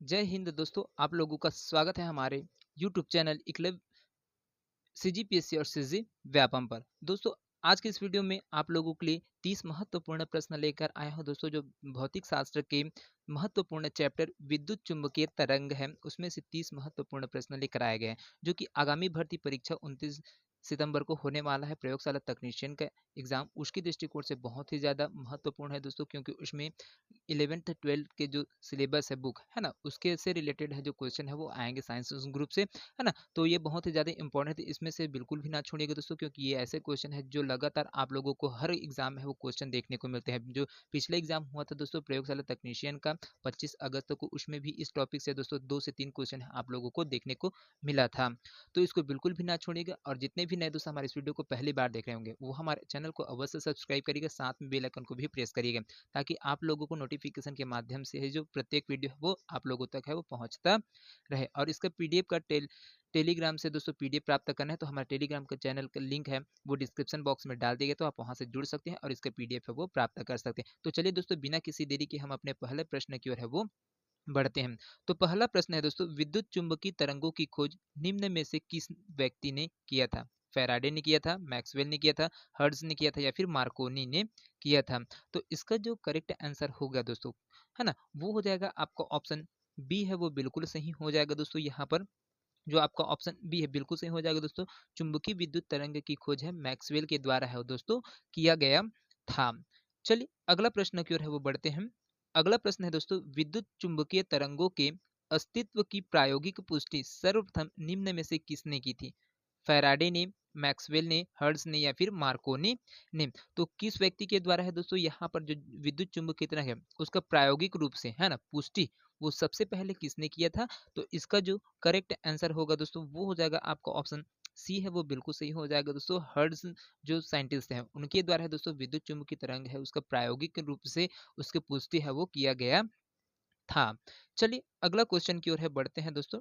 जय हिंद दोस्तों, आप लोगों का स्वागत है हमारे YouTube चैनल एकलव्य सीजीपीएससी और सीजी व्यापम पर। दोस्तों, आज के इस वीडियो में आप लोगों के लिए 30 महत्वपूर्ण प्रश्न लेकर आया हूं दोस्तों, जो भौतिक शास्त्र के महत्वपूर्ण चैप्टर विद्युत चुंबकीय तरंग है, उसमें से 30 महत्वपूर्ण प्रश्न लेकर आए गए हैं, जो कि आगामी भर्ती परीक्षा 29 सितंबर को होने वाला है। प्रयोगशाला तकनीशियन का एग्जाम उसकी दृष्टिकोण से बहुत ही ज़्यादा महत्वपूर्ण है दोस्तों, क्योंकि उसमें 11th 12th के जो सिलेबस है, बुक है ना, उसके से रिलेटेड है जो क्वेश्चन है वो आएंगे साइंस ग्रुप से, है ना। तो ये बहुत ही ज़्यादा इंपॉर्टेंट है, इसमें से बिल्कुल भी ना छोड़िएगा दोस्तों, क्योंकि ये ऐसे क्वेश्चन है जो लगातार आप लोगों को हर एग्जाम में वो क्वेश्चन देखने को मिलते हैं। जो पिछले एग्जाम हुआ था दोस्तों प्रयोगशाला तकनीशियन का 25 अगस्त को, उसमें भी इस टॉपिक से दोस्तों 2 से 3 क्वेश्चन आप लोगों को देखने को मिला था। तो इसको बिल्कुल भी ना छोड़िएगा, और जितने भी नए दोस्त हमारे इस वीडियो को पहली बार देख रहे होंगे वो हमारे चैनल को अवश्य सब्सक्राइब करिएगा, साथ में बेल आइकन को भी प्रेस करिएगा, ताकि आप लोगों को नोटिफिकेशन के माध्यम से है जो प्रत्येक वीडियो है वो आप लोगों तक है वो पहुंचता रहे। और इसका पीडीएफ का टेलीग्राम से दोस्तों पीडीएफ प्राप्त करना है तो हमारे टेलीग्राम का चैनल का लिंक है वो डिस्क्रिप्शन बॉक्स में डाल दिए गए, तो आप वहां से जुड़ सकते हैं और इसका पीडीएफ है वो प्राप्त कर सकते हैं। तो चलिए दोस्तों, बिना किसी देरी के हम अपने पहले प्रश्न की ओर है वो बढ़ते हैं। तो पहला प्रश्न है दोस्तों, विद्युत चुंबकीय तरंगों की खोज निम्न में से किस व्यक्ति ने किया था? फैराडे ने किया था, मैक्सवेल ने किया था, हर्ट्ज ने किया था, या फिर मार्कोनी ने किया था? तो इसका जो करेक्ट आंसर होगा दोस्तों, है ना, वो हो जाएगा आपका ऑप्शन बी है वो बिल्कुल सही हो जाएगा दोस्तों। यहाँ पर जो आपका ऑप्शन बी है बिल्कुल सही हो जाएगा दोस्तों। चुंबकीय विद्युत तरंग की खोज है मैक्सवेल के द्वारा है वो दोस्तों किया गया था। चलिए अगला प्रश्न की ओर है वो बढ़ते हैं। अगला प्रश्न है दोस्तों, विद्युत चुंबकीय तरंगों के अस्तित्व की प्रायोगिक पुष्टि सर्वप्रथम निम्न में से किसने की थी? फैराडे ने, मैक्सवेल ने, हर्ट्ज ने, या फिर मार्कोनी ने? तो किस व्यक्ति के द्वारा है दोस्तों यहाँ पर जो विद्युत चुंबकीय तरंग है उसका प्रायोगिक रूप से, है ना, पुष्टि वो सबसे पहले किसने किया था? तो इसका जो करेक्ट आंसर होगा दोस्तों वो हो जाएगा आपका ऑप्शन सी है वो बिल्कुल सही हो जाएगा दोस्तों। हर्ट्ज जो साइंटिस्ट हैं उनके द्वारा है दोस्तों विद्युत चुंबकीय तरंग है उसका प्रायोगिक रूप से उसकी पुष्टि है वो किया गया था। चलिए अगला क्वेश्चन की ओर है बढ़ते हैं दोस्तों।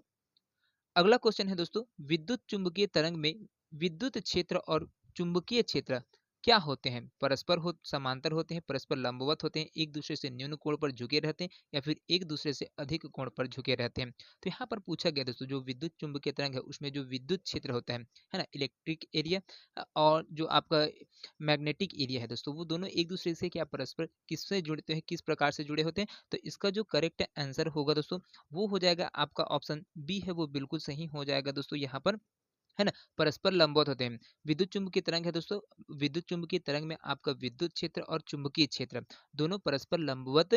अगला क्वेश्चन है दोस्तों, विद्युत चुंबकीय तरंग में विद्युत क्षेत्र और चुंबकीय क्षेत्र क्या होते हैं? परस्पर हो समांतर होते हैं, परस्पर लंबवत होते हैं, एक दूसरे से न्यून कोण पर झुके रहते हैं, या फिर एक दूसरे से अधिक कोण पर झुके रहते हैं? तो यहाँ पर पूछा गया दोस्तों, जो विद्युत चुंबकीय तरंग है उसमें जो विद्युत क्षेत्र होता है ना, इलेक्ट्रिक एरिया, और जो आपका मैग्नेटिक एरिया है दोस्तों, वो दोनों एक दूसरे से क्या परस्पर किससे जुड़ते हैं, किस प्रकार से जुड़े होते हैं? तो इसका जो करेक्ट आंसर होगा दोस्तों वो हो जाएगा आपका ऑप्शन बी है वो बिल्कुल सही हो जाएगा दोस्तों। यहाँ पर, है ना, परस्पर लंबवत होते हैं। विद्युत चुंबकीय तरंग है दोस्तों, विद्युत चुंबकीय तरंग में आपका विद्युत क्षेत्र और चुंबकीय क्षेत्र दोनों परस्पर लंबवत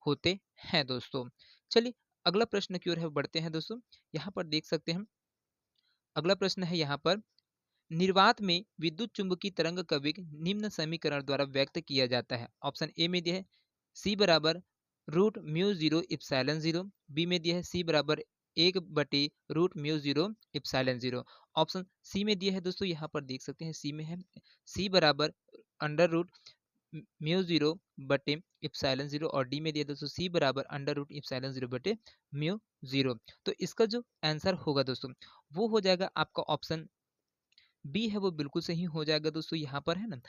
होते हैं दोस्तों। चलिए अगला प्रश्न की ओर है बढ़ते हैं दोस्तों। यहाँ पर देख सकते हैं, अगला प्रश्न है यहाँ पर, निर्वात में विद्युत चुंबकीय तरंग का वेग निम्न समीकरण द्वारा व्यक्त किया जाता है। ऑप्शन ए में दिया है सी बराबर root mu zero epsilon zero, B में दिया है सी बराबर 1/√μ0 इप्साइलन जीरो, ऑप्शन सी में दिया है दोस्तों, यहाँ पर देख सकते हैं सी में है सी बराबर under root mu 0 epsilon zero, और डी में दिया दोस्तों सी बराबर अंडर रूट इप्साइलन 0/म्यू 0। तो इसका जो आंसर होगा दोस्तों वो हो जाएगा आपका ऑप्शन बी है वो बिल्कुल सही हो जाएगा दोस्तों। यहाँ पर है ना,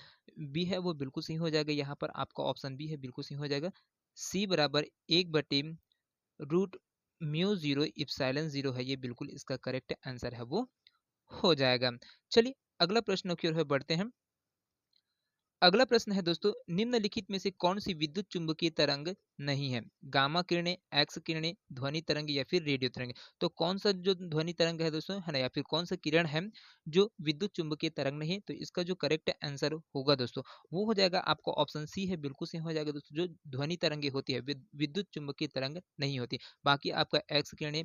बी है वो बिल्कुल सही हो जाएगा, यहाँ पर आपका ऑप्शन बी है बिल्कुल सही हो जाएगा। सी बराबर 1/√μ 0 इप्साइलन 0 है, ये बिल्कुल इसका करेक्ट आंसर है वो हो जाएगा। चलिए अगला प्रश्न की ओर है बढ़ते हैं। अगला प्रश्न है दोस्तों, निम्नलिखित में से कौन सी विद्युत चुंबकीय तरंग नहीं है? गामा किरणें, एक्स किरणें, ध्वनि तरंग, या फिर रेडियो तरंग? तो कौन सा जो ध्वनि तरंग है दोस्तों, है ना, या फिर कौन सा किरण है जो विद्युत चुंबकीय तरंग नहीं है? तो इसका जो करेक्ट आंसर होगा दोस्तों वो हो जाएगा आपका ऑप्शन सी है बिल्कुल सही हो जाएगा दोस्तों। जो ध्वनि तरंगे होती है विद्युत चुंबकीय तरंग नहीं होती। बाकी आपका एक्स किरणें,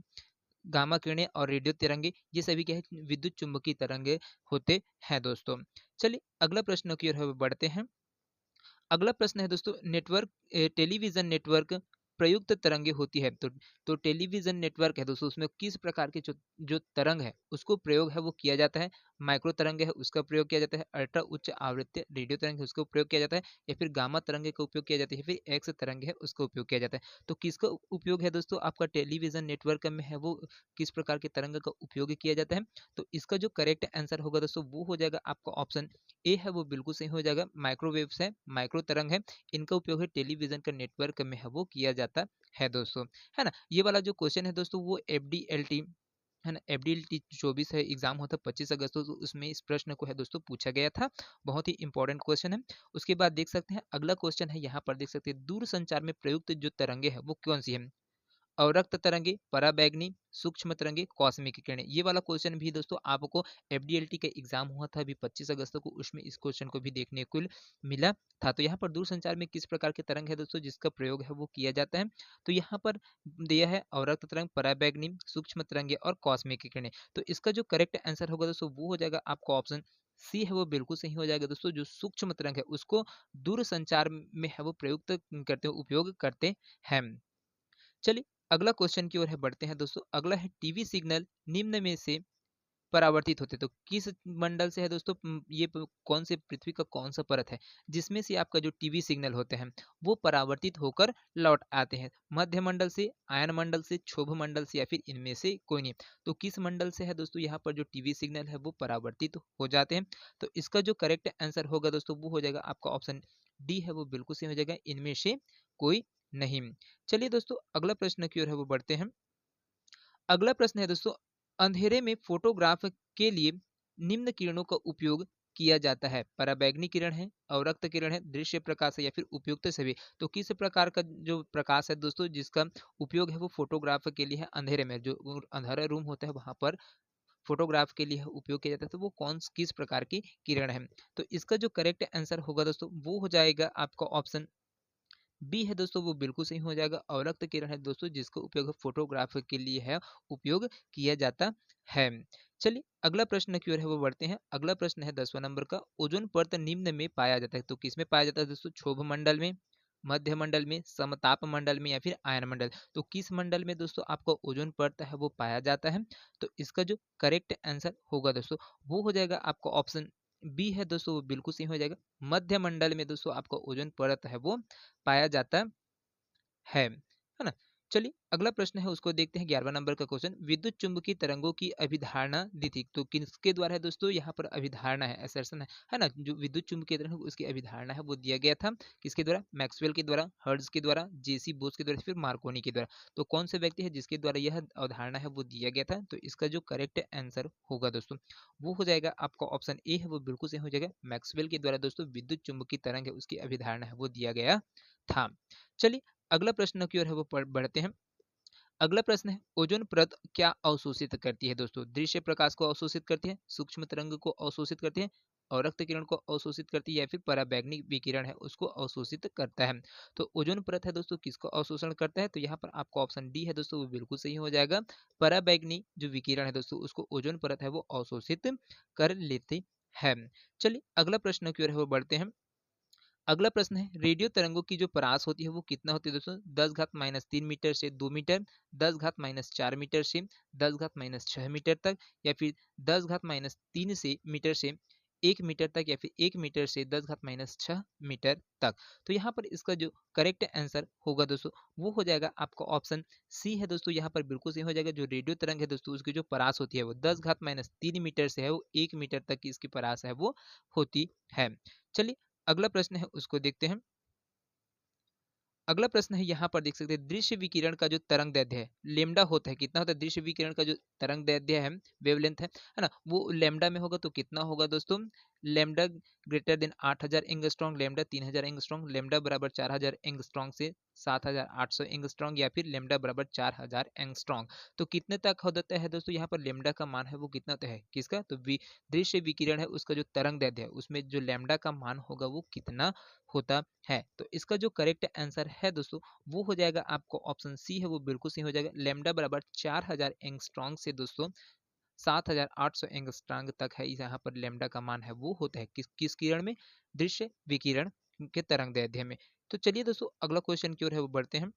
गामा किरणें और रेडियो तरंगे ये सभी क्या है, विद्युत चुंबकीय तरंगे होते हैं दोस्तों। चलिए अगला प्रश्न की ओर बढ़ते हैं। अगला प्रश्न है दोस्तों, नेटवर्क टेलीविजन नेटवर्क प्रयुक्त तरंगे होती है, तो टेलीविजन नेटवर्क है दोस्तों, उसमें किस प्रकार के जो जो तरंग है उसको प्रयोग है वो किया जाता है? माइक्रो तरंग है उसका प्रयोग किया जाता है, अल्ट्रा उच्च आवृत्ति रेडियो तरंग है उसका उपयोग किया जाता है, या फिर गामा तरंग का उपयोग किया जाता है, या फिर एक्स तरंग है उसका उपयोग किया जाता है। तो किसका उपयोग है दोस्तों, आपका टेलीविजन नेटवर्क में है वो किस प्रकार के तरंग का उपयोग किया जाता है। तो इसका जो करेक्ट आंसर होगा दोस्तों वो हो जाएगा आपका ऑप्शन ए है, वो बिल्कुल सही हो जाएगा। माइक्रोवेव्स है, माइक्रो तरंग है, इनका उपयोग है टेलीविजन का नेटवर्क में है वो किया जाता है दोस्तों, है ना। ये वाला जो क्वेश्चन है दोस्तों वो एफडीएलटी है ना, एफडीएलटी 24 है, एग्जाम होता है 25 अगस्त को, तो उसमें इस प्रश्न को है दोस्तों पूछा गया था। बहुत ही इंपॉर्टेंट क्वेश्चन है। उसके बाद देख सकते हैं अगला क्वेश्चन है, यहाँ पर देख सकते हैं दूर संचार में प्रयुक्त जो तरंगे है वो कौन सी है। अवरक्त तरंगे, पराबैंगनी, सूक्ष्म तरंगे, कॉस्मिक किरणें। ये वाला क्वेश्चन भी दोस्तों आपको एफडीएलटी का एग्जाम हुआ था अभी 25 अगस्त को, उसमें इस क्वेश्चन को भी देखने को मिला था। तो यहाँ पर दूर संचार में किस प्रकार के तरंग है दोस्तों जिसका प्रयोग है वो किया जाता है। तो यहाँ पर दिया है अवरक्त तरंग, पराबैंगनी, सूक्ष्म तरंगे और कॉस्मिक किरणें। तो इसका जो करेक्ट आंसर होगा दोस्तों वो हो जाएगा आपका ऑप्शन सी है, वो बिल्कुल सही हो जाएगा दोस्तों। जो सूक्ष्म तरंग है उसको दूर संचार में है वो प्रयुक्त करते उपयोग करते हैं। चलिए अगला क्वेश्चन की ओर है बढ़ते हैं दोस्तों। अगला है टीवी सिग्नल निम्न में से परावर्तित होते, तो किस मंडल से है दोस्तों, ये कौन से पृथ्वी का कौन सा परत है जिसमें से आपका जो टीवी सिग्नल होते हैं वो परावर्तित होकर लौट आते हैं। मध्य मंडल से, आयन मंडल से, क्षोभ मंडल से, या फिर इनमें से कोई नहीं। तो किस मंडल से है दोस्तों यहाँ पर जो टीवी सिग्नल है वो परावर्तित हो जाते हैं। तो इसका जो करेक्ट आंसर होगा दोस्तों वो हो जाएगा आपका ऑप्शन डी है, वो बिल्कुल सही हो जाएगा, इनमें से कोई नहीं। चलिए दोस्तों अगला प्रश्न की ओर है वो बढ़ते हैं। अगला प्रश्न है दोस्तों, अंधेरे में फोटोग्राफ के लिए निम्न किरणों का उपयोग किया जाता है। पराबैंगनी किरण है, अवरक्त किरण है, दृश्य प्रकाश है, या फिर उपयुक्त सभी। तो किस प्रकार का जो प्रकाश है दोस्तों जिसका उपयोग है वो फोटोग्राफ के लिए है, अंधेरे में जो अंधेरा रूम होता है वहां पर फोटोग्राफ के लिए उपयोग किया जाता है। तो वो किस प्रकार की किरण है। तो इसका जो करेक्ट आंसर होगा दोस्तों वो हो जाएगा आपका ऑप्शन बी है दोस्तों, वो बिल्कुल सही हो जाएगा। अवरक्त किरण है दोस्तों जिसका उपयोग फोटोग्राफ के लिए है उपयोग किया जाता है। चलिए अगला प्रश्न की ओर है वो बढ़ते हैं। अगला प्रश्न है 10वां नंबर का, ओजोन परत निम्न में पाया जाता है। तो किसमें पाया जाता है दोस्तों, क्षोभ मंडल में, मध्य मंडल में, समताप मंडल में, या फिर आयन मंडल। तो किस मंडल में दोस्तों आपका ओजोन परत है वो पाया जाता है। तो इसका जो करेक्ट आंसर होगा दोस्तों वो हो जाएगा आपका ऑप्शन बी है दोस्तों, वो बिल्कुल सही हो जाएगा। मध्य मंडल में दोस्तों आपका ओजोन परत है वो पाया जाता है ना। चलिए अगला प्रश्न है उसको देखते हैं। 11वां नंबर का क्वेश्चन, विद्युत चुंबकीय तरंगों की अभिधारणा दी थी। तो किसके द्वारा है दोस्तों, यहाँ पर अभिधारणा है, असर्शन है ना। जो विद्युत चुंबकीय तरंग उसकी अभिधारणा है वो दिया गया था किसके द्वारा, मैक्सवेल के द्वारा, हर्ट्ज के द्वारा, जेसी बोस के द्वारा, फिर मार्कोनी के द्वारा। तो कौन से व्यक्ति है जिसके द्वारा यह अवधारणा है वो दिया गया था। तो इसका जो करेक्ट आंसर होगा दोस्तों वो हो जाएगा आपका ऑप्शन ए है, वो बिल्कुल सही हो जाएगा। मैक्सवेल के द्वारा दोस्तों विद्युत चुंबकीय तरंग है उसकी अभिधारणा है वो दिया गया था। चलिए अगला प्रश्न की ओर है वो बढ़ते हैं। अगला प्रश्न है, ओजोन परत क्या अवशोषित करती है दोस्तों, दृश्य प्रकाश को अवशोषित करती है, सूक्ष्म तरंग को अवशोषित करती है, अवरक्त किरण को अवशोषित करती है, या फिर पराबैंगनी विकिरण है उसको अवशोषित करता है। तो ओजोन परत है दोस्तों किसको अवशोषण करता है। तो यहाँ पर आपका ऑप्शन डी है दोस्तों, वो बिल्कुल सही हो जाएगा। पराबैंगनी जो विकिरण है दोस्तों उसको ओजोन परत है वो अवशोषित कर लेती है। चलिए अगला प्रश्न की ओर है वो बढ़ते हैं। अगला प्रश्न है, रेडियो तरंगों की जो परास होती है वो कितना होती है दोस्तों, 10⁻³ से 2 मीटर, 10⁻⁴ से 10⁻⁶ तक, या फिर 10⁻³ से मीटर से 1 मीटर तक, या फिर 1 मीटर से 10⁻⁶ तक। तो यहाँ पर इसका जो करेक्ट आंसर होगा दोस्तों वो हो जाएगा आपका ऑप्शन सी है दोस्तों, यहाँ पर बिल्कुल सही हो जाएगा। जो रेडियो तरंग है दोस्तों उसकी जो परास होती है वो 10⁻³ से है वो 1 मीटर तक की इसकी परास है वो होती है। चलिए अगला प्रश्न है उसको देखते हैं। अगला प्रश्न है, यहाँ पर देख सकते हैं दृश्य विकिरण का जो तरंग दैर्ध्य है लेमडा होता है, कितना होता है दृश्य विकिरण का जो तरंग दैर्ध्य है, वेवलेंथ है ना, वो लेमडा में होगा। तो कितना होगा दोस्तों, lambda greater than 8000 angstrom, lambda 3000 angstrom, lambda बराबर 4000 एंगस्ट्रॉन्ग से 7800 एंगस्ट्रॉन्ग, या फिर लेमडा बराबर 4000 एंगस्ट्रॉन्ग। तो कितने तक हो जाता है दोस्तों, यहाँ पर लेमडा का मान है वो कितना होता है किसका, तो दृश्य विकिरण है उसका जो तरंग दैर्ध्य है उसमें जो लेमडा का मान होगा वो कितना होता है। तो इसका जो करेक्ट आंसर है दोस्तों वो हो जाएगा आपको ऑप्शन सी है, वो बिल्कुल सही हो जाएगा। लेमडा बराबर 4000 एंगस्ट्रॉन्ग से दोस्तों 7800 एंगस्ट्रॉन्ग तक है, यहाँ पर लेमडा का मान है वो होता है किस किरण में, दृश्य विकिरण के तरंग दैर्ध्य में। तो चलिए दोस्तों अगला क्वेश्चन की ओर है वो बढ़ते हैं।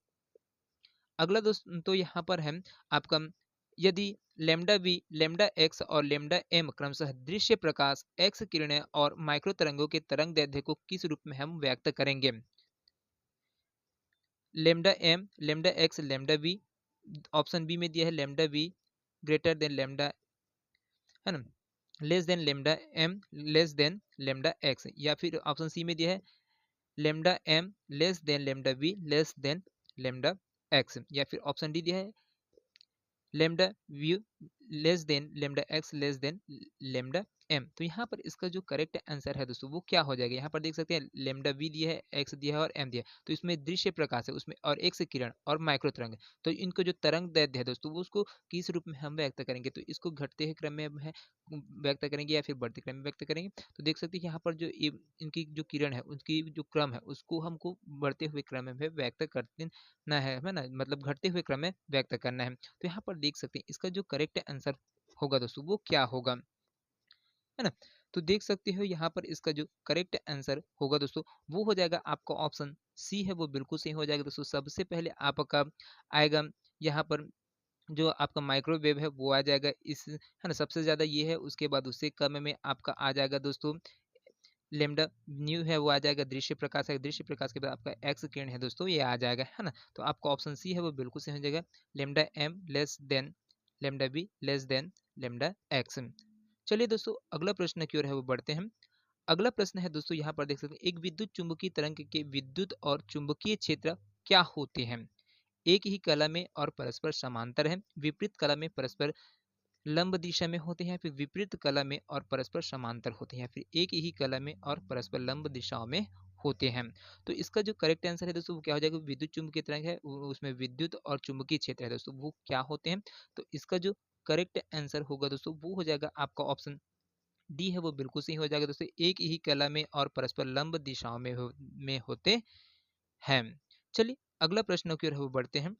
अगला दोस्त तो यहाँ पर है आपका यदि लेमडा वी, लेमडा एक्स और लेमडा एम क्रमशः दृश्य प्रकाश, एक्स किरणें और माइक्रो तरंगों के तरंग दैर्ध्य को किस रूप में हम व्यक्त करेंगे? Lambda M, lambda X, lambda V. Option B में दिया है lambda V greater than lambda, है ना, less than lambda M, less than lambda X, या फिर ऑप्शन सी में दिया है lambda M less than lambda V less than lambda X, या फिर ऑप्शन डी दिया है lambda V less than lambda X less than lambda M. तो यहाँ पर इसका जो करेक्ट आंसर है दोस्तों वो क्या हो जाएगा? यहाँ पर देख सकते हैं लेमडा वी दिया है, एक्स दिया है और एम दिया है, तो इसमें दृश्य प्रकाश है उसमें, और एक्स किरण और माइक्रो तरंग, तो इनको जो तरंग दैर्ध्य है दोस्तों वो उसको किस रूप में हम व्यक्त करेंगे? तो इसको घटते हुए क्रम में है व्यक्त करेंगे या फिर बढ़ते क्रम में व्यक्त करेंगे? तो देख सकते हैं यहाँ पर जो इनकी जो किरण है उसकी जो क्रम है उसको हमको बढ़ते हुए क्रम में व्यक्त करते ना है ना, मतलब घटते हुए क्रम में व्यक्त करना है। तो यहाँ पर देख सकते हैं इसका जो करेक्ट आंसर होगा दोस्तों वो क्या होगा, है ना। तो देख सकते हो यहाँ पर इसका जो करेक्ट आंसर होगा दोस्तों वो हो जाएगा आपका ऑप्शन सी है, वो बिल्कुल सही हो जाएगा दोस्तों। सबसे पहले आपका आएगा यहाँ पर जो आपका माइक्रोवेव है वो आ जाएगा, इस है ना, सबसे ज्यादा ये है, उसके बाद उससे कम में आपका आ जाएगा दोस्तों लेमडा न्यू है वो आ जाएगा, दृश्य प्रकाश है, दृश्य प्रकाश के बाद आपका एक्स किरण है दोस्तों ये आ जाएगा, है ना। तो आपका ऑप्शन सी है वो बिल्कुल सही हो जाएगा, lambda M less than lambda B less than lambda X. चलिए दोस्तों अगला प्रश्न की ओर है वो बढ़ते हैं। अगला प्रश्न है दोस्तों, यहाँ पर देख सकते हैं एक विद्युत चुंबकीय तरंग के विद्युत और चुंबकीय क्षेत्र क्या होते हैं? एक ही कला में और परस्पर समांतर है, विपरीत कला में परस्पर लंब दिशा में होते हैं, फिर विपरीत कला में और परस्पर समांतर होते हैं, फिर एक ही कला में और परस्पर लंब दिशाओं में होते हैं। तो इसका जो करेक्ट आंसर है दोस्तों वो क्या हो जाएगा? विद्युत चुंबकीय तरंग है उसमें विद्युत और चुंबकीय क्षेत्र है दोस्तों वो क्या होते हैं? तो इसका जो करेक्ट आंसर होगा दोस्तों वो हो जाएगा आपका ऑप्शन डी है वो बिल्कुल सही हो जाएगा दोस्तों, एक ही कला में और परस्पर लंब दिशाओं में होते हैं। चलिए अगला प्रश्न की ओर है वो बढ़ते हैं।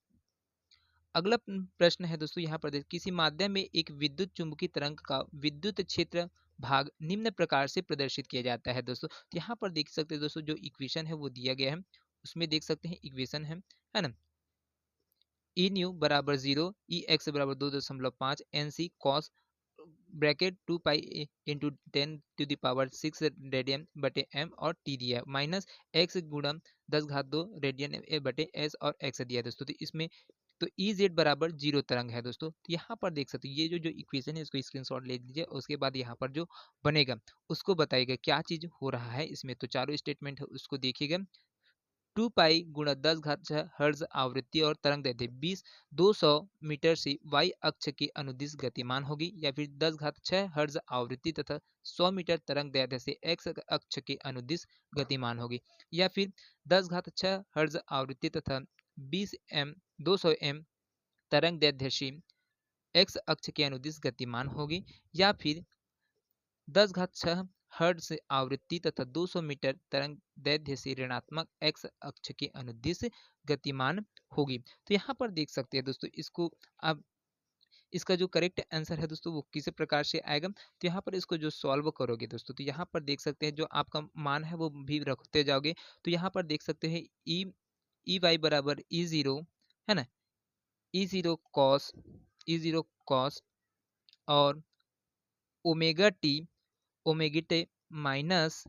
अगला प्रश्न है दोस्तों, यहाँ पर किसी माध्यम में एक विद्युत चुंबकीय तरंग का विद्युत क्षेत्र भाग निम्न प्रकार से प्रदर्शित किया जाता है दोस्तों। तो यहाँ पर देख सकते हैं दोस्तों जो इक्वेशन है वो दिया गया है, उसमें देख सकते हैं इक्वेशन है ना, ई न्यू बराबर 0, ई एक्स बराबर 2.5 N C cos bracket 2 pi into 10⁻6 radian बटे एम और टी दिया है, माइनस एक्स गुणा 10 घात 2 रेडियन बटे एस और एक्स दिया है दोस्तों। तो इसमें तो ई जेड बराबर 0 तरंग है दोस्तों। तो यहाँ पर देख सकते हैं ये जो इक्वेशन है इसको स्क्रीनशॉट ले लीजिए, उसके बाद यहाँ पर जो बनेगा उसको बताइएगा क्या चीज हो रहा है इसमें। तो चारों स्टेटमेंट है उसको देखिएगा। 2 पाई गुणा 10 घात 6 हर्ज आवृत्ति और तरंग दैर्ध्य 200 मीटर से वाई अक्ष के अनुदिश गतिमान होगी, या फिर 10 घात 6 हर्ज आवृत्ति तथा 100 मीटर तरंग दैर्ध्य से एक्स अक्ष के अनुदिश गतिमान होगी, या फिर 10 घात 6 हर्ज आवृत्ति तथा 200 एम तरंग दैर्ध्य से एक्स अक्ष के अनुदिश गतिमान होगी, या फिर 10 घात 6 हर्ट्ज से आवृत्ति तथा 200 मीटर तरंग दैर्ध्य से ऋणात्मक एक्स अक्ष के अनुदिश गतिमान होगी। तो यहाँ पर देख सकते हैं दोस्तों इसको अब इसका जो करेक्ट आंसर है दोस्तों वो किस प्रकार से आएगा? तो यहाँ पर इसको जो सॉल्व करोगे दोस्तों तो यहाँ पर देख सकते हैं जो आपका मान है वो भी रखते जाओगे। तो यहाँ पर देख सकते हैं ई वाई बराबर E0, है ना, ई जीरो कॉस और ओमेगा टी माइनस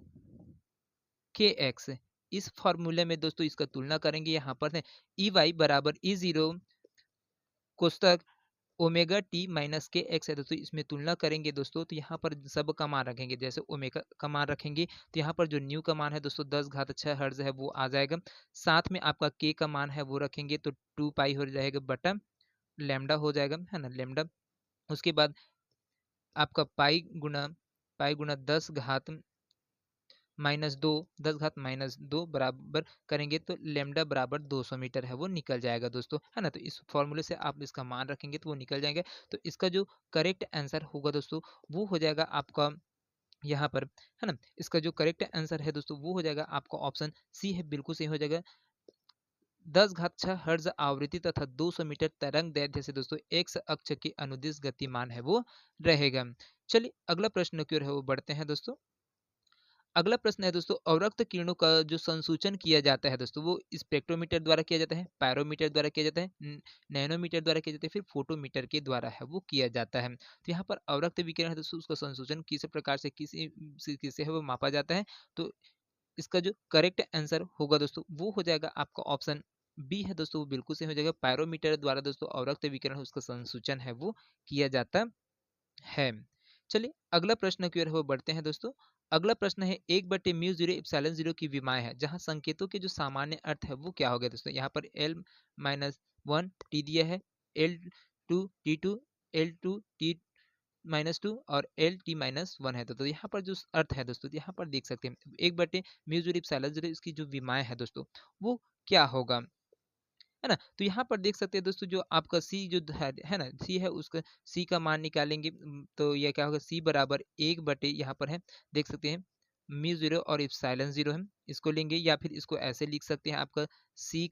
के एक्स, इस फॉर्मूले में दोस्तों इसका तुलना करेंगे। यहाँ पर है ई वाई बराबर E0 कोष्टक ओमेगा टी माइनस के एक्स है दोस्तों, इसमें तुलना करेंगे दोस्तों। तो यहाँ पर सब का मान रखेंगे, जैसे ओमेगा का मान रखेंगे तो यहाँ पर जो न्यू का मान है दोस्तों 10 घात 6 हर्ज है वो आ जाएगा, साथ में आपका के का मान है वो रखेंगे तो 2 पाई हो जाएगा बटा लेमडा हो जाएगा, है ना, लेमडा। उसके बाद आपका पाई गुना 10 घात -2 बराबर करेंगे तो लेमडा बराबर 200 मीटर है वो निकल जाएगा दोस्तों, है ना। तो इस फॉर्मूले से आप इसका मान रखेंगे तो वो निकल जाएंगे। तो इसका जो करेक्ट आंसर होगा दोस्तों वो हो जाएगा आपका यहाँ पर, है ना, इसका जो करेक्ट आंसर है दोस्तों वो हो जाएगा आपका ऑप्शन सी है, बिल्कुल सही हो जाएगा। 10 घात 6 हर्ज आवृत्ति तथा 200 मीटर तरंग दैर्ध्य से दोस्तों एक्स अक्ष के अनुदिश गतिमान है वो रहेगा। चलिए अगला प्रश्न की ओर है वो बढ़ते हैं दोस्तों। अगला प्रश्न है दोस्तों, अवरक्त किरणों का जो संसूचन किया जाता है दोस्तों, वो स्पेक्ट्रोमीटर द्वारा किया जाता है, पायरोमीटर द्वारा किया जाता है, नैनोमीटर द्वारा किया जाता है, फिर फोटोमीटर के द्वारा है वो किया जाता है। तो यहाँ पर अवरक्त विकिरण है दोस्तों, उसका संसूचन किस प्रकार से किसे है वो मापा जाता है। तो इसका जो करेक्ट आंसर होगा दोस्तों, वो हो जाएगा आपका ऑप्शन बी है दोस्तों, वो बिल्कुल सही हो जाएगा। पायरोमीटर द्वारा दोस्तों अवरक्त विकिरण उसका संसूचन है वो किया जाता है। चलिए अगला प्रश्न की ओर वो बढ़ते हैं दोस्तों। अगला प्रश्न है 1/μ0 ε0 की विमाएं है, जहां संकेतों के जो सामान्य अर्थ है वो क्या हो गया दोस्तों। यहाँ पर L-1 T दिया है, L2 T2, L2 T -2 और L T-1 है। तो यहाँ पर जो अर्थ है दोस्तों, यहाँ पर देख सकते हैं 1/μ0 ε0 इसकी जो विमाएं है दोस्तों, वो क्या होगा, है ना। तो यहाँ पर देख सकते हैं दोस्तों, जो आपका सी जो है ना, सी है उसका सी का मान निकालेंगे, तो यह क्या होगा, सी बराबर 1 बटे यहाँ पर है देख सकते हैं μ0 और ε0 है, इसको लेंगे या फिर इसको ऐसे लिख सकते हैं आपका सी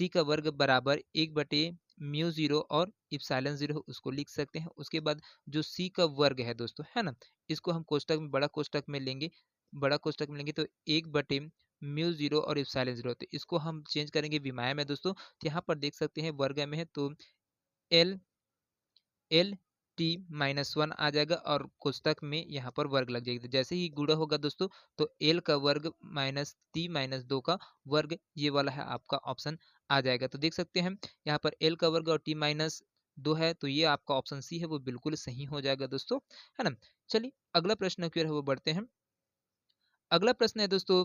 का वर्ग बराबर 1/μ0 और ε0 उसको लिख सकते हैं। उसके बाद जो सी का वर्ग है दोस्तों, है ना, इसको हम कोष्टक में बड़ा कोष्टक में लेंगे तो 1/μ0 और ε0, तो इसको हम चेंज करेंगे विमाया में दोस्तों। तो यहाँ पर देख सकते हैं वर्ग में है तो एल L-T-1 आ जाएगा और कोष्टक में यहाँ पर वर्ग लग जाएगी। तो जैसे ही गुणा होगा दोस्तों, तो L का वर्ग माइनस T-2 का वर्ग, ये वाला है आपका ऑप्शन आ जाएगा। तो देख सकते हैं यहाँ पर L का वर्ग और T-2 है, तो ये आपका ऑप्शन सी है वो बिल्कुल सही हो जाएगा दोस्तों, है ना। चलिए अगला प्रश्न की ओर है वो बढ़ते हैं। अगला प्रश्न है दोस्तों,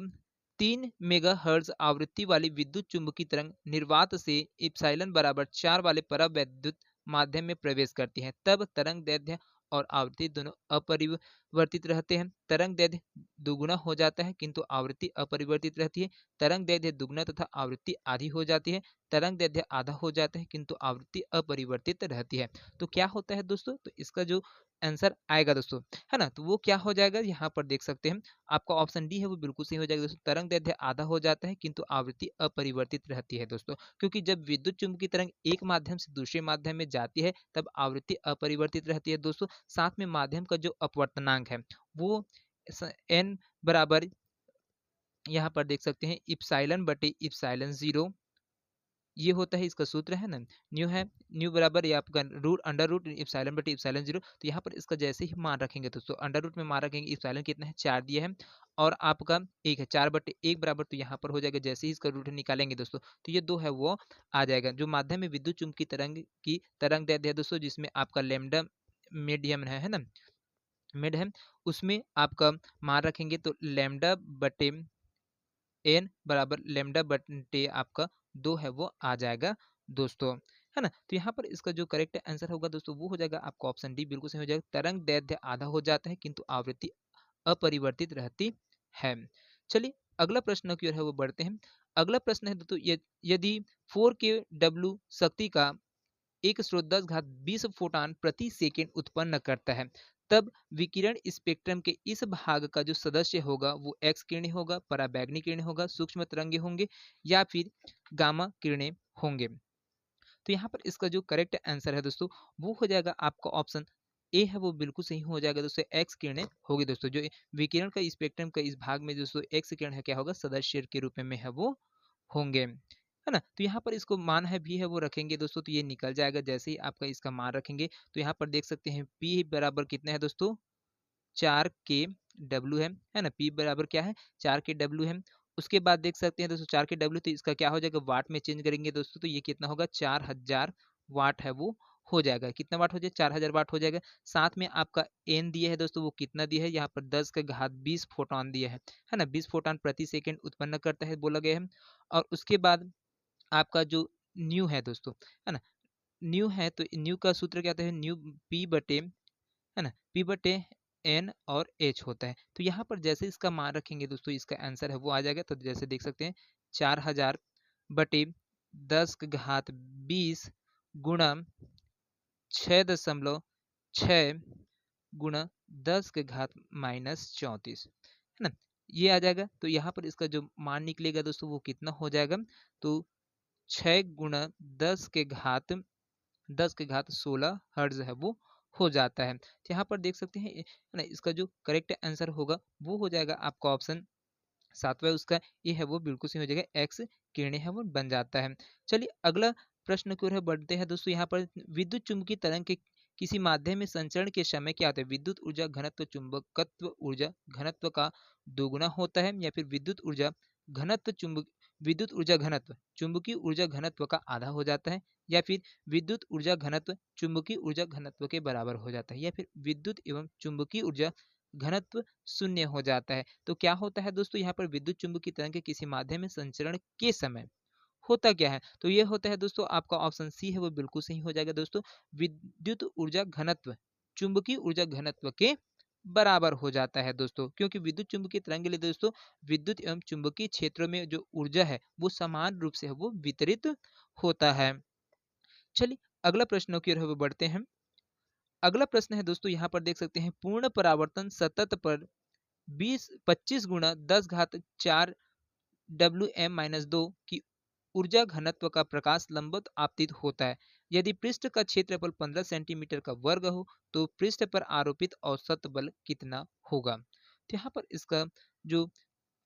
3 मेगाहर्ट्ज आवृत्ति वाली विद्युत चुंबकीय तरंग निर्वात से इप्सिलॉन बराबर 4 वाले परावैद्युत माध्यम में प्रवेश करती है, तब तरंग दैर्ध्य और आवृत्ति दोनों अपरिवर्तित रहते हैं। तरंग दैर्ध्य दुगुना हो जाता है किंतु आवृत्ति अपरिवर्तित रहती है। तरंग दैर्ध्य दुगुना तथा आवृत्ति आधी हो जाती है। तरंग दैर्ध्य आधा हो जाता है किंतु आवृत्ति अपरिवर्तित रहती है। तो क्या होता है दोस्तों, तो इसका जो आंसर आएगा दोस्तों, है ना, तो वो क्या हो जाएगा, यहाँ पर देख सकते हैं आपका ऑप्शन डी है वो बिल्कुल सही हो जाएगा दोस्तों। तरंग दैर्ध्य आधा हो जाता है किंतु आवृत्ति अपरिवर्तित रहती है दोस्तों, क्योंकि जब विद्युत चुंबकीय तरंग एक माध्यम से दूसरे माध्यम में जाती है तब आवृत्ति अपरिवर्तित रहती है दोस्तों। साथ में माध्यम का जो अपवर्तनांक है वो n बराबर यहाँ पर देख सकते हैं ε/ε0 ये होता है, इसका सूत्र है ना, न्यू बराबर ये आपका अंडर रूट ε/ε0। तो यहाँ पर इसका जैसे ही मान रखेंगे दोस्तों, अंडर रूट में मान रखेंगे, इप्सिलॉन कितना है 4 दिया है और आपका 1 है, 4/1 बराबर, तो यहाँ पर हो जाएगा जैसे ही इसका रूट निकालेंगे दोस्तों, तो ये 2 है वो आ जाएगा। जो माध्यम में विद्युत चुंबकीय तरंग की तरंग दैर्ध्य है दोस्तों, जिसमें आपका लेमडा मीडियम है ना, मिड है, उसमें आपका मान रखेंगे तो लेमडा बटे एन बराबर लेमडा बटे आपका 2 है वो आ जाएगा दोस्तों, है ना। तो यहाँ पर इसका जो करेक्ट आंसर होगा दोस्तों, वो हो जाएगा आपका ऑप्शन डी बिल्कुल सही हो जाएगा। तरंग दैर्ध्य आधा हो जाता है किंतु आवृत्ति अपरिवर्तित रहती है। चलिए अगला प्रश्न की ओर है वो बढ़ते हैं। अगला प्रश्न है दोस्तों, यदि 4 kW शक्ति का एक स्रोत 10 घात 20 फोटान प्रति सेकेंड उत्पन्न करता है, तब विकिरण स्पेक्ट्रम के इस भाग का जो सदस्य होगा वो एक्स किरणें होगा, पराबैंगनी किरणें होगा, सूक्ष्म तरंगे होंगे या फिर गामा किरणें होंगे। तो यहाँ पर इसका जो करेक्ट आंसर है दोस्तों, वो हो जाएगा आपका ऑप्शन ए है वो बिल्कुल सही हो जाएगा दोस्तों, एक्स किरणें होगी दोस्तों। जो विकिरण का स्पेक्ट्रम का इस भाग में दोस्तों एक्स किरण है क्या होगा, सदस्य के रूप में है वो होंगे, है ना। तो यहाँ पर इसको मान है भी है वो रखेंगे दोस्तों, तो ये निकल जाएगा। जैसे ही आपका इसका मान रखेंगे तो यहाँ पर देख सकते हैं P बराबर कितना है दोस्तों, 4 kW है ना। P बराबर क्या है, 4 kW है। उसके बाद देख सकते हैं दोस्तों 4 kW, तो इसका क्या हो जाएगा, वाट में चेंज करेंगे दोस्तों, तो ये कितना होगा, 4000 वाट है वो हो जाएगा। कितना वाट हो जाएगा, 4000 वाट हो जाएगा। साथ में आपका एन दिया है दोस्तों, वो कितना दिया है, यहाँ पर 10 का घात 20 फोटोन दिया है ना। 20 फोटोन प्रति सेकेंड उत्पन्न करता है बोला गया है। और उसके बाद आपका जो न्यू है दोस्तों, है ना, न्यू है, तो न्यू का सूत्र क्या होता है, न्यू पी बटे, है ना, पी बटे एन और एच होता है। तो यहाँ पर जैसे इसका मान रखेंगे दोस्तों, इसका आंसर है वो आ जाएगा। तो जैसे देख सकते हैं 4000 बटे 10 का घात 20 गुणा 6.6 गुणा 10 के घात -34, है ना, ये आ जाएगा। तो यहाँ पर इसका जो मान निकलेगा दोस्तों वो कितना हो जाएगा, तो 6 गुणा 10 के घात 16 हर्ट्ज है वो हो जाता है। तो यहाँ पर देख सकते हैं ना, इसका जो करेक्ट आंसर होगा वो हो जाएगा आपका ऑप्शन सातवां, उसका ये है वो बिल्कुल सही हो जाएगा, एक्स किरणें है वो बन जाता है। चलिए अगला प्रश्न की ओर है बढ़ते हैं दोस्तों। यहाँ पर विद्युत चुम्बकीय तरंग के किसी माध्यम में संचरण के समय क्या होता है? विद्युत ऊर्जा घनत्व चुंबकत्व ऊर्जा घनत्व का दोगुना होता है, या फिर विद्युत ऊर्जा घनत्व चुंबकीय ऊर्जा घनत्व का आधा हो जाता है, या फिर विद्युत ऊर्जा घनत्व चुंबकीय ऊर्जा घनत्व के बराबर हो जाता है, या फिर विद्युत एवं चुंबकीय ऊर्जा घनत्व शून्य हो जाता है। तो क्या होता है दोस्तों, यहाँ पर विद्युत चुंबकीय तरंग के किसी माध्यम में संचरण के समय होता क्या है? तो ये होता है दोस्तों आपका ऑप्शन सी है वो बिल्कुल सही हो जाएगा दोस्तों। विद्युत ऊर्जा घनत्व चुंबकीय ऊर्जा घनत्व के बराबर हो जाता है दोस्तों, क्योंकि विद्युत चुंबकीय तरंग के लिए दोस्तों विद्युत एवं चुंबकीय क्षेत्रों में जो ऊर्जा है वो समान रूप से है वो वितरित होता है। चलिए अगला प्रश्नों की ओर है वो बढ़ते हैं। अगला प्रश्न है दोस्तों, यहाँ पर देख सकते हैं, पूर्ण परावर्तन सतत पर 25 गुणा 10 घात 4 WM-2 की ऊर्जा घनत्व का प्रकाश लंबवत आपतित होता है। यदि पृष्ठ का क्षेत्रफल 15 सेंटीमीटर का वर्ग हो तो पृष्ठ पर आरोपित औसत बल कितना होगा? तो यहाँ पर इसका जो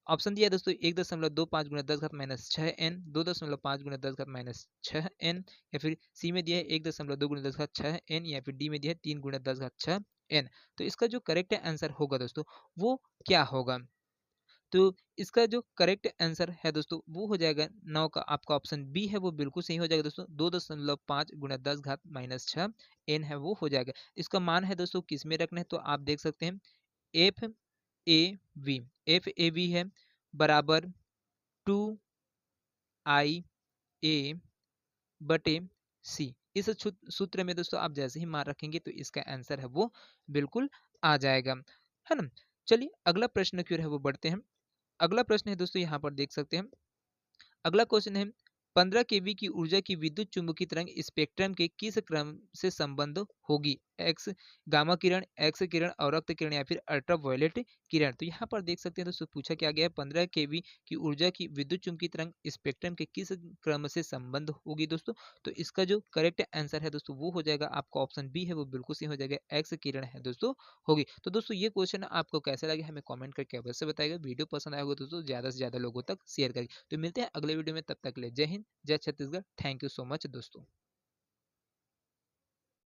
ऑप्शन दिया है दोस्तों, 1.25 गुणा 10 घात माइनस 6n, 2.5 गुणा 10 घात माइनस 6n, या फिर सी में दिया है 1.2 गुणा 10 घात 6n, या फिर डी में दिया है 3 गुणा 10 घात 6n। तो इसका जो करेक्ट आंसर होगा दोस्तों वो क्या होगा? तो इसका जो करेक्ट आंसर है दोस्तों वो हो जाएगा 9 का, आपका ऑप्शन बी है वो बिल्कुल सही हो जाएगा दोस्तों। 2.5 गुणा 10 घात माइनस 6 एन है वो हो जाएगा। इसका मान है दोस्तों किस में रखना है, तो आप देख सकते हैं F A V, F A V है बराबर 2 i a बटे सी। इस सूत्र में दोस्तों आप जैसे ही मान रखेंगे तो इसका आंसर है वो बिल्कुल आ जाएगा, है ना। चलिए अगला प्रश्न की ओर है वो बढ़ते हैं। अगला प्रश्न है दोस्तों, यहाँ पर देख सकते हैं, अगला क्वेश्चन है, 15 केवी की ऊर्जा की विद्युत चुंबकीय तरंग स्पेक्ट्रम के किस क्रम से संबंध होगी? एक्स गामा किरण, एक्स किरण, अवरक्त किरण, या फिर अल्ट्रावायलेट किरण? तो यहाँ पर देख सकते हैं दोस्तों पूछा क्या गया है, 15 केवी की ऊर्जा की विद्युत चुंबकीय तरंग स्पेक्ट्रम के किस क्रम से संबंध होगी दोस्तों? तो इसका जो करेक्ट आंसर है दोस्तों वो हो जाएगा आपका ऑप्शन बी है वो बिल्कुल सही हो जाएगा, एक्स किरण है दोस्तों होगी। तो दोस्तों ये क्वेश्चन आपको कैसा लगे हमें कमेंट करके अवश्य बताइएगा। वीडियो पसंद आएगा दोस्तों ज्यादा से ज्यादा लोगों तक शेयर करें। तो मिलते हैं अगले वीडियो में, तब तक के लिए जय हिंद, जय Chhattisgarh. Thank you so much दोस्तों।